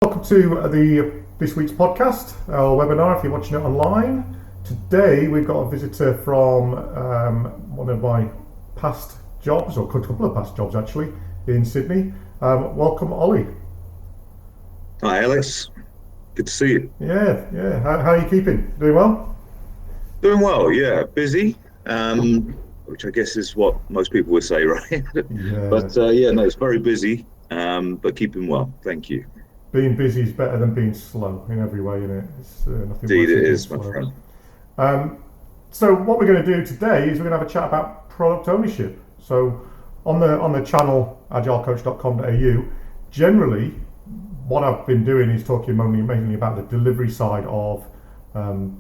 Welcome to this week's podcast, our webinar if you're watching it online. Today we've got a visitor from one of my past jobs, or a couple of past jobs actually, in Sydney. Welcome, Ollie. Hi, Alex. Good to see you. Yeah. How are you keeping? Doing well? Doing well, yeah. Busy, which I guess is what most people would say, right? Yeah. But no, it's very busy, but keeping well. Thank you. Being busy is better than being slow in every way, isn't it? It's nothing Indeed, worse than it being is, my slow. friend. So what we're going to do today is we're going to have a chat about product ownership. So on the channel agilecoach.com.au, generally what I've been doing is talking mainly about the delivery side of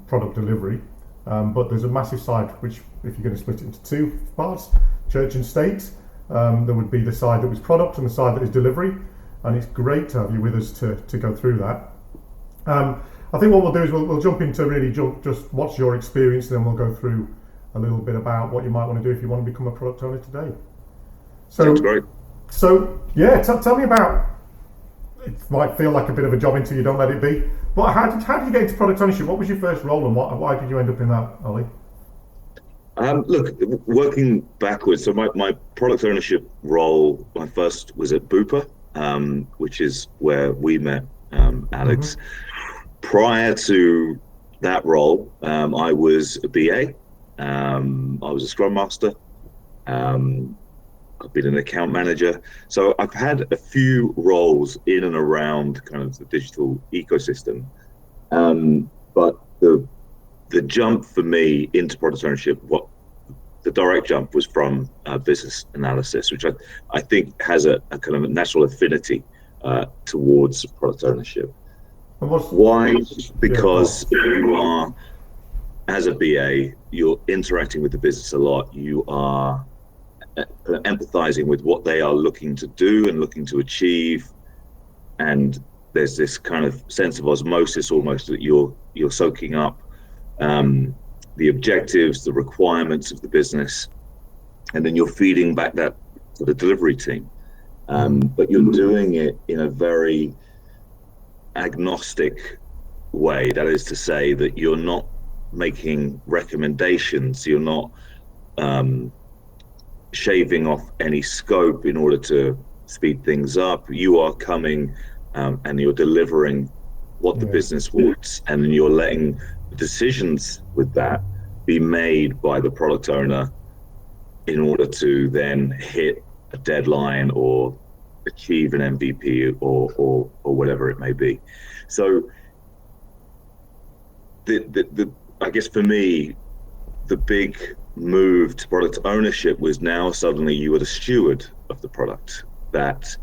product delivery. But there's a massive side which, if you're going to split it into two parts, church and state, there would be the side that was product and the side that is delivery. And it's great to have you with us to go through that. I think what we'll do is we'll jump into just what's your experience, and then we'll go through a little bit about what you might want to do if you want to become a product owner today. Sounds great. So yeah, tell me about. It might feel like a bit of a job until you don't let it be. But how did you get into product ownership? What was your first role, and why did you end up in that, Ollie? Look, working backwards. So my product ownership role, my first was at Bupa, which is where we met, Alex. Mm-hmm. Prior to that role, I was a BA. I was a Scrum Master. I've been an account manager. So I've had a few roles in and around kind of the digital ecosystem. But the jump for me into product ownership, the direct jump was from business analysis, which I think has a kind of a natural affinity towards product ownership. Why? Because you are, as a BA, you're interacting with the business a lot. You are empathizing with what they are looking to do and looking to achieve, and there's this kind of sense of osmosis almost that you're soaking up the objectives, the requirements of the business, and then you're feeding back that to the delivery team. But you're doing it in a very agnostic way. That is to say that you're not making recommendations, you're not shaving off any scope in order to speed things up. You are coming and you're delivering what the business wants, and then you're letting the decisions with that be made by the product owner in order to then hit a deadline or achieve an MVP or whatever it may be. So the I guess for me, the big move to product ownership was now suddenly you are the steward of the product, that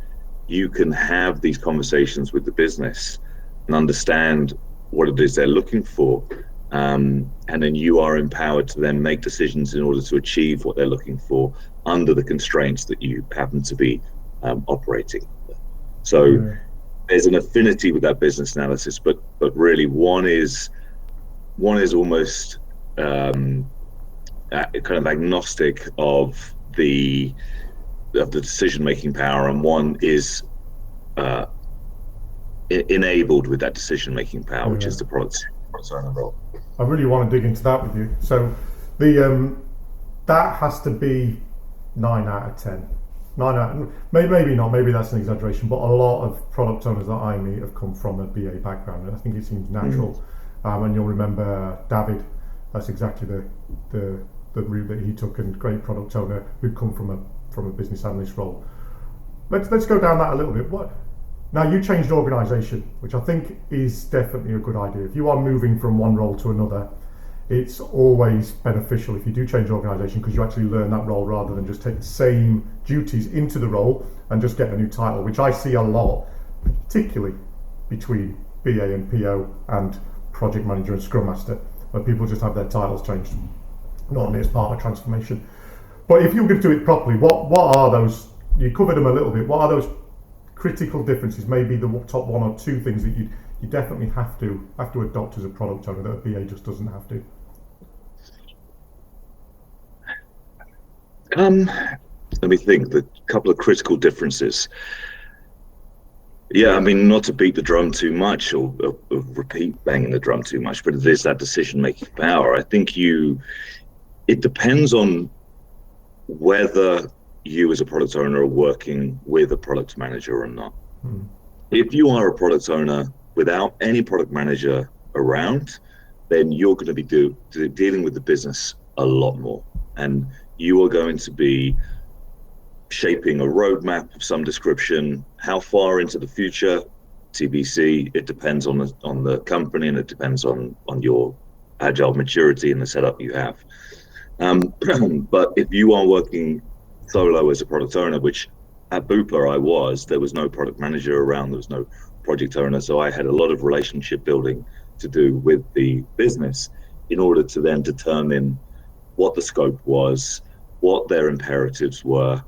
you can have these conversations with the business and understand what it is they're looking for, and then you are empowered to then make decisions in order to achieve what they're looking for under the constraints that you happen to be operating. So there's an affinity with that business analysis, but really one is almost kind of agnostic of the decision-making power, and one is enabled with that decision-making power, which is the product owner role. I really want to dig into that with you. So the that has to be 9 out of 10. 9 out, maybe not, maybe that's an exaggeration, but a lot of product owners that I meet have come from a BA background, and I think it seems natural. And you'll remember David, that's exactly the route that he took, and great product owner who'd come from a business analyst role. Let's go down that a little bit. Now you changed organisation, which I think is definitely a good idea. If you are moving from one role to another, it's always beneficial if you do change organisation, because you actually learn that role rather than just take the same duties into the role and just get a new title, which I see a lot, particularly between BA and PO and project manager and scrum master, where people just have their titles changed, normally as part of a transformation. But if you're going to do it properly, what are those? You covered them a little bit. What are those critical differences? Maybe the top one or two things that you definitely have to adopt as a product owner that a BA just doesn't have to. Let me think. The couple of critical differences. Yeah, I mean, not to beat the drum too much or repeat banging the drum too much, but it is that decision-making power. I think it depends on whether you as a product owner are working with a product manager or not. Mm. If you are a product owner without any product manager around, then you're going to be dealing with the business a lot more. And you are going to be shaping a roadmap of some description. How far into the future, TBC. It depends on the company, and it depends on your agile maturity and the setup you have. But if you are working solo as a product owner, which at Bupa there was no product manager around, there was no project owner, so I had a lot of relationship building to do with the business in order to then determine what the scope was, what their imperatives were,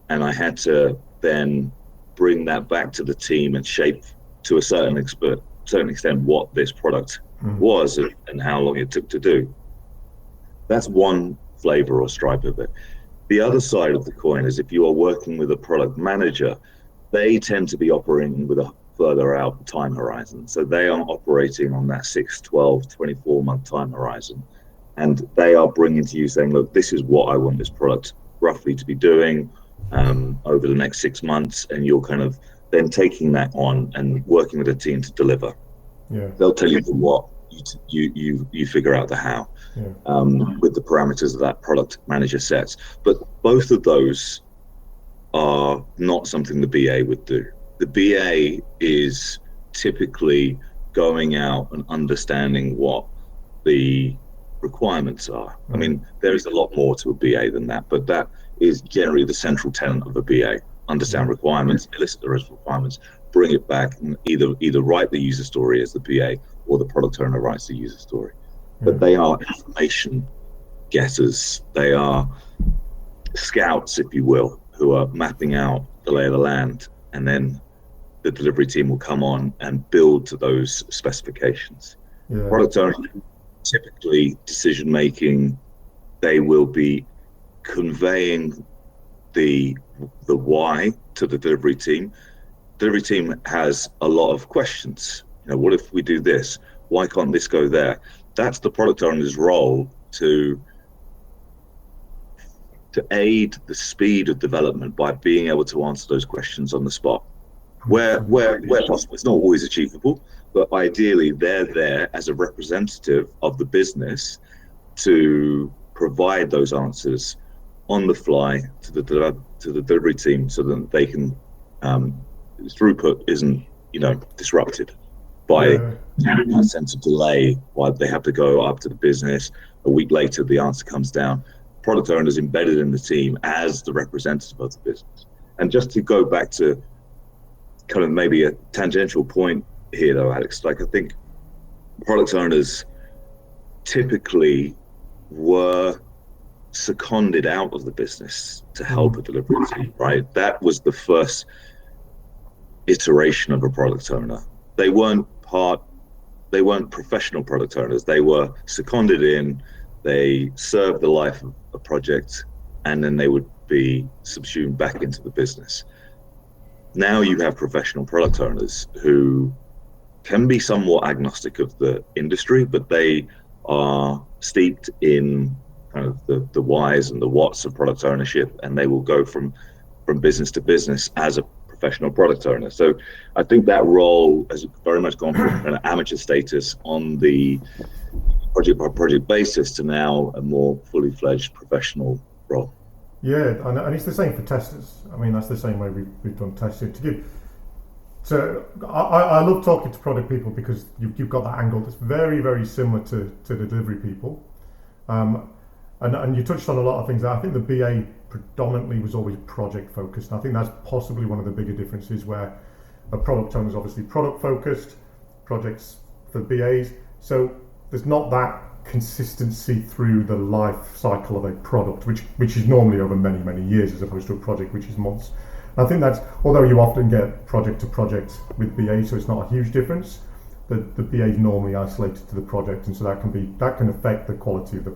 and I had to then bring that back to the team and shape to a certain extent what this product was and how long it took to do. That's one flavor or stripe of it. The other side of the coin is if you are working with a product manager, they tend to be operating with a further out time horizon. So they are operating on that 6, 12, 24-month time horizon. And they are bringing to you saying, look, this is what I want this product roughly to be doing over the next 6 months. And you're kind of then taking that on and working with a team to deliver. Yeah. They'll tell you the what, you figure out the how. Yeah. With the parameters of that product manager sets. But both of those are not something the BA would do. The BA is typically going out and understanding what the requirements are. I mean, there is a lot more to a BA than that, but that is generally the central tenet of a BA. Understand requirements, elicit the requirements, bring it back, and either write the user story as the BA or the product owner writes the user story. But they are information getters. They are scouts, if you will, who are mapping out the lay of the land, and then the delivery team will come on and build to those specifications. Yeah. Product owner, typically decision making, they will be conveying the why to the delivery team. Delivery team has a lot of questions. What if we do this? Why can't this go there? That's the product owner's role to aid the speed of development by being able to answer those questions on the spot. Where possible, it's not always achievable, but ideally they're there as a representative of the business to provide those answers on the fly to the delivery team, so that they can throughput isn't disrupted by a sense of delay while they have to go up to the business. A week later, the answer comes down. Product owner is embedded in the team as the representative of the business. And just to go back to kind of maybe a tangential point here, though, Alex, I think product owners typically were seconded out of the business to help a delivery team, right? That was the first iteration of a product owner. They weren't professional product owners. They were seconded in, they served the life of a project, and then they would be subsumed back into the business. Now you have professional product owners who can be somewhat agnostic of the industry, but they are steeped in kind of the whys and the whats of product ownership, and they will go from business to business as a professional product owner. So I think that role has very much gone from an amateur status on the project by project basis to now a more fully fledged professional role. Yeah, and it's the same for testers. I mean, that's the same way we've done testing. So I love talking to product people because you've got that angle that's very, very similar to the delivery people. And you touched on a lot of things. I think the BA predominantly was always project focused. And I think that's possibly one of the bigger differences, where a product owner is obviously product focused, projects for BAs. So there's not that consistency through the life cycle of a product, which is normally over many, many years, as opposed to a project which is months. And I think that's, although you often get project to project with BA, so it's not a huge difference, the BA is normally isolated to the project, and so that can affect the quality of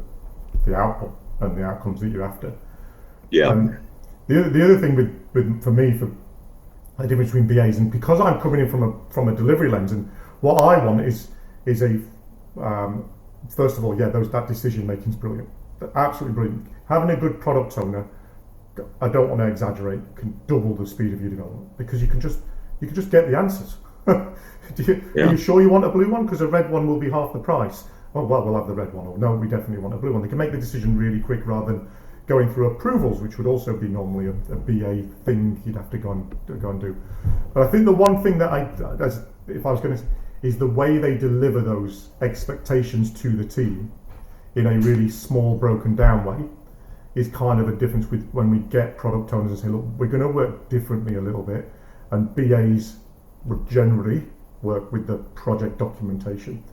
the output and the outcomes that you're after. Yeah. The other thing with for me, for the difference between BAs, and because I'm coming in from a delivery lens, and what I want is a first of all, that decision making is brilliant, absolutely brilliant. Having a good product owner, I don't want to exaggerate, can double the speed of your development, because you can just get the answers. Are you sure you want a blue one? Because a red one will be half the price. Oh, well, we'll have the red one. Or no, we definitely want a blue one. They can make the decision really quick rather than going through approvals, which would also be normally a BA thing you'd have to go and do. But I think the one thing that is the way they deliver those expectations to the team in a really small, broken down way is kind of a difference with when we get product owners and say, look, we're going to work differently a little bit, and BAs would generally work with the project documentation,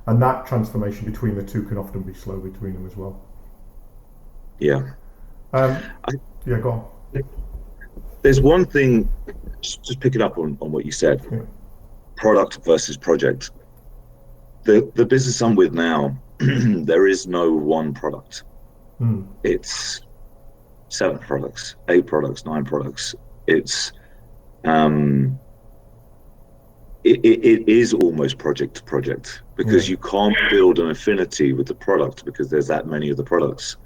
and that transformation between the two can often be slow between them as well. Yeah. Go on. There's one thing, just picking up on what you said, product versus project. The business I'm with now, there is no one product. It's 7 products, 8 products, 9 products. It's it is almost project to project, because you can't build an affinity with the product because there's that many of the products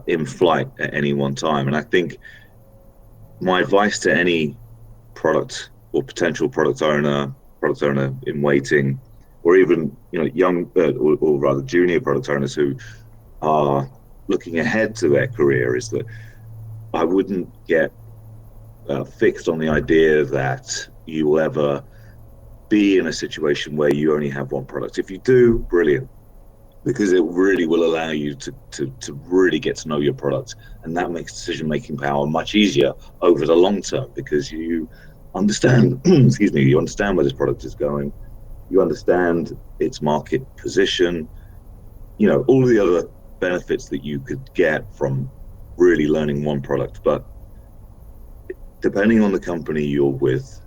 in flight at any one time. And I think my advice to any product or potential product owner in waiting, or even young or rather junior product owners who are looking ahead to their career, is that I wouldn't get fixed on the idea that you will ever be in a situation where you only have one product. If you do, brilliant, because it really will allow you to really get to know your product, and that makes decision-making power much easier over the long term, because you understand you understand where this product is going, you understand its market position, all the other benefits that you could get from really learning one product. But depending on the company you're with,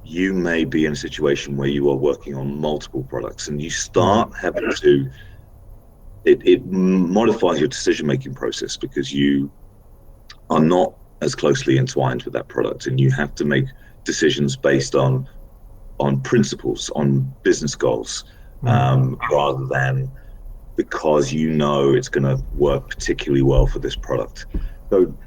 you may be in a situation where you are working on multiple products, and you start having to, it modifies your decision-making process, because you are not as closely entwined with that product, and you have to make decisions based on principles, on business goals, rather than because it's going to work particularly well for this product. So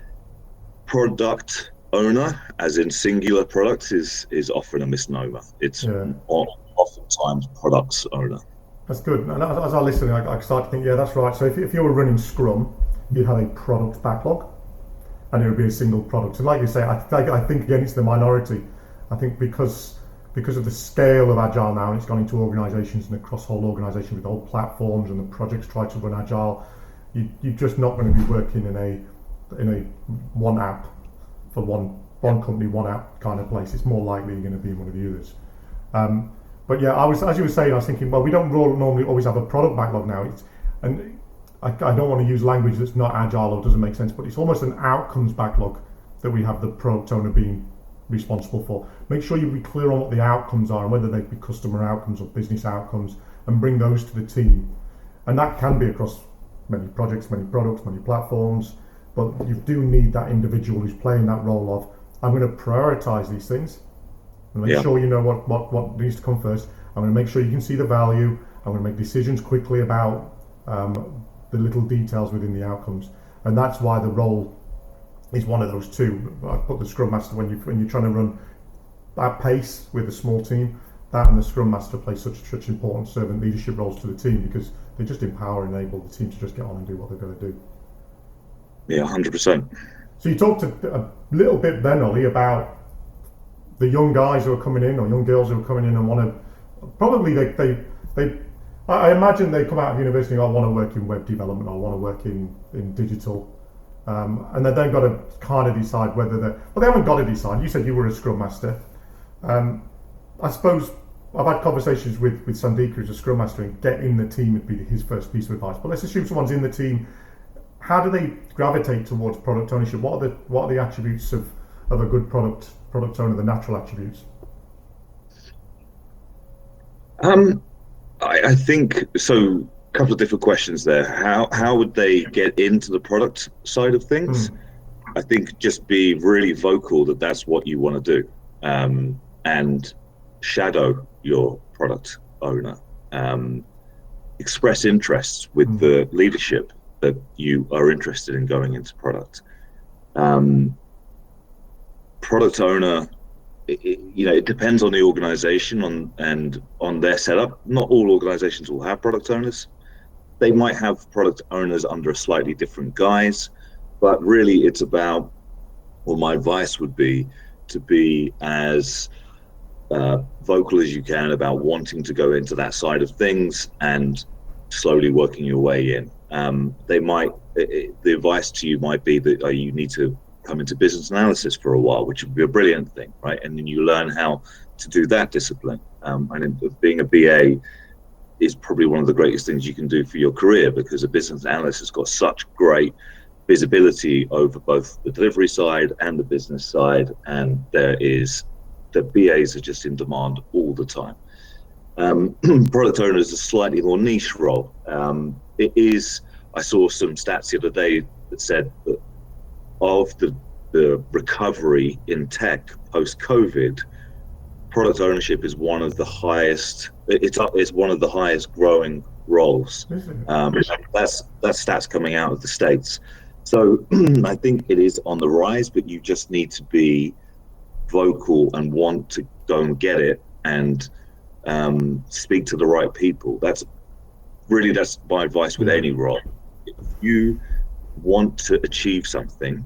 product owner, as in singular products, is often a misnomer. It's oftentimes products owner. That's good. And as I listen, I start to think, that's right. So if you were running Scrum, you'd have a product backlog, and it would be a single product. And like you say, I think again it's the minority. I think because of the scale of Agile now, and it's gone into organisations and across whole organisations with whole platforms, and the projects try to run Agile, you're just not going to be working in a one app for one company, one app kind of place. It's more likely you're going to be in one of the others. But as you were saying, I was thinking, well, we don't normally always have a product backlog now. And I don't want to use language that's not Agile or doesn't make sense, but it's almost an outcomes backlog that we have the product owner being responsible for. Make sure you be clear on what the outcomes are, and whether they be customer outcomes or business outcomes, and bring those to the team. And that can be across many projects, many products, many platforms, but you do need that individual who's playing that role of, I'm going to prioritize these things and make sure you know what needs to come first. I'm going to make sure you can see the value. I'm going to make decisions quickly about the little details within the outcomes. And that's why the role is one of those two. I put the Scrum Master, when you're trying to run at pace with a small team, that and the Scrum Master play such important servant leadership roles to the team, because they just empower and enable the team to just get on and do what they've got to do. Yeah, 100%. So you talked a little bit then, Ollie, about the young guys who are coming in, or young girls who are coming in and want to, probably I imagine they come out of university and I want to work in web development, or I want to work in digital. And then they've got to kind of decide whether they haven't got to decide. You said you were a Scrum Master. I suppose I've had conversations with Sandika, who's a Scrum Master, and get in the team would be his first piece of advice. But let's assume someone's in the team. How do they gravitate towards product ownership? What are the attributes of a good product owner, the natural attributes? I think so. A couple of different questions there. How would they get into the product side of things? I think just be really vocal that that's what you want to do, and shadow your product owner. Express interests with the leadership that you are interested in going into product. Product owner, it depends on the organization and on their setup. Not all organizations will have product owners. They might have product owners under a slightly different guise, but really it's about, well, my advice would be to be as vocal as you can about wanting to go into that side of things and slowly working your way in. The advice to you might be that you need to come into business analysis for a while, which would be a brilliant thing, right? And then you learn how to do that discipline. And being a BA is probably one of the greatest things you can do for your career, because a business analyst has got such great visibility over both the delivery side and the business side, and the BAs are just in demand all the time. Product owner is a slightly more niche role. I saw some stats the other day that said that of the recovery in tech post-COVID, product ownership is one of the highest. It's one of the highest growing roles. That's stats coming out of the States. So I think it is on the rise, but you just need to be vocal and want to go and get it and speak to the right people. That's my advice with any role. If you want to achieve something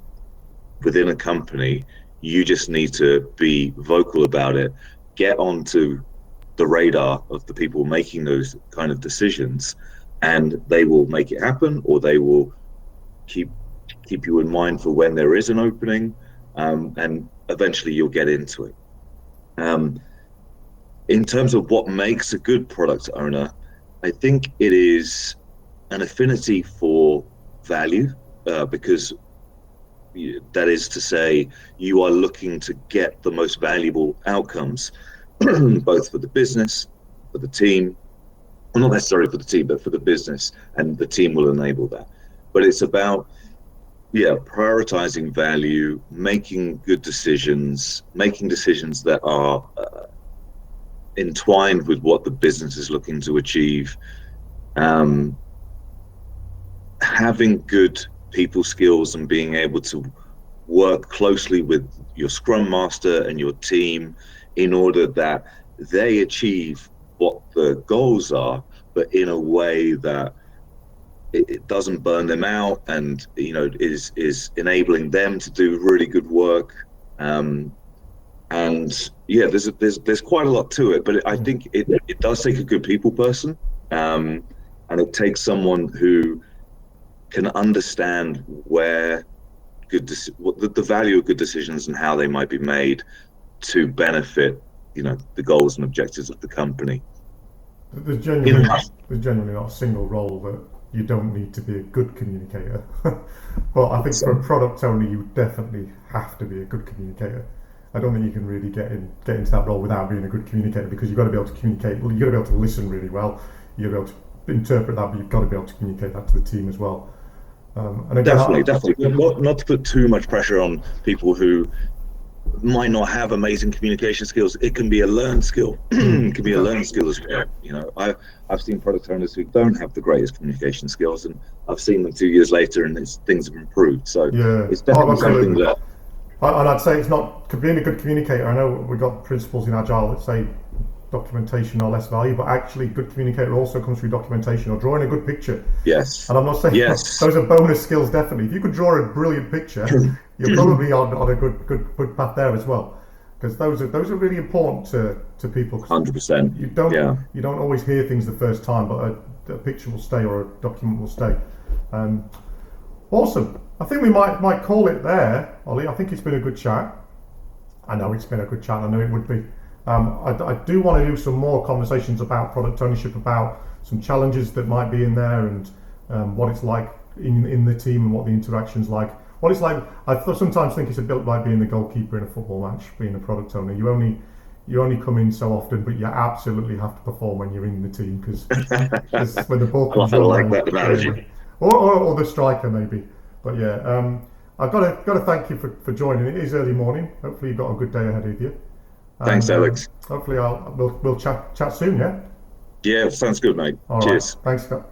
within a company, you just need to be vocal about it, get onto the radar of the people making those kind of decisions, and they will make it happen, or they will keep you in mind for when there is an opening, and eventually you'll get into it. In terms of what makes a good product owner, I think it is an affinity for value, because that is to say, you are looking to get the most valuable outcomes, both for the business, for the team, well, not necessarily for the team, but for the business, and the team will enable that. But it's about, prioritizing value, making good decisions, making decisions that are entwined with what the business is looking to achieve, having good people skills and being able to work closely with your Scrum Master and your team in order that they achieve what the goals are, but in a way that it doesn't burn them out, and is enabling them to do really good work. There's quite a lot to it, but I think it does take a good people person, and it takes someone who can understand where the value of good decisions and how they might be made to benefit, the goals and objectives of the company. There's genuinely not a single role that you don't need to be a good communicator. But I think for a product owner, you definitely have to be a good communicator. I don't think you can really get into that role without being a good communicator, because you've got to be able to communicate. You've got to be able to listen really well. You've got to be able to interpret that, but you've got to be able to communicate that to the team as well. And again, definitely. Not to put too much pressure on people who might not have amazing communication skills. It can be a learned skill. It can be a learned skill as well. I've seen product owners who don't have the greatest communication skills, and I've seen them 2 years later, and things have improved. So it's definitely something that. And I'd say it's not being a good communicator. I know we've got principles in Agile that say documentation or less value, but actually good communicator also comes through documentation or drawing a good picture. Yes. And I'm not saying those are bonus skills, definitely. If you could draw a brilliant picture, you're probably on a good path there as well. Because those are really important to people. 100%. You don't always hear things the first time, but a picture will stay, or a document will stay. Awesome. I think we might call it there, Ollie. I think it's been a good chat. I know it's been a good chat. I know it would be. I do want to do some more conversations about product ownership, about some challenges that might be in there, and what it's like in the team, and what the interaction's like. What it's like, I sometimes think it's a bit like being the goalkeeper in a football match, being a product owner. You only come in so often, but you absolutely have to perform when you're in the team, because when the ball comes I like that analogy. Or the striker maybe. But I've got to thank you for joining. It is early morning. Hopefully you've got a good day ahead of you. Thanks, And, Alex. Hopefully we'll chat soon. Yeah. Yeah, sounds good, mate. All right. Cheers. Thanks, Scott.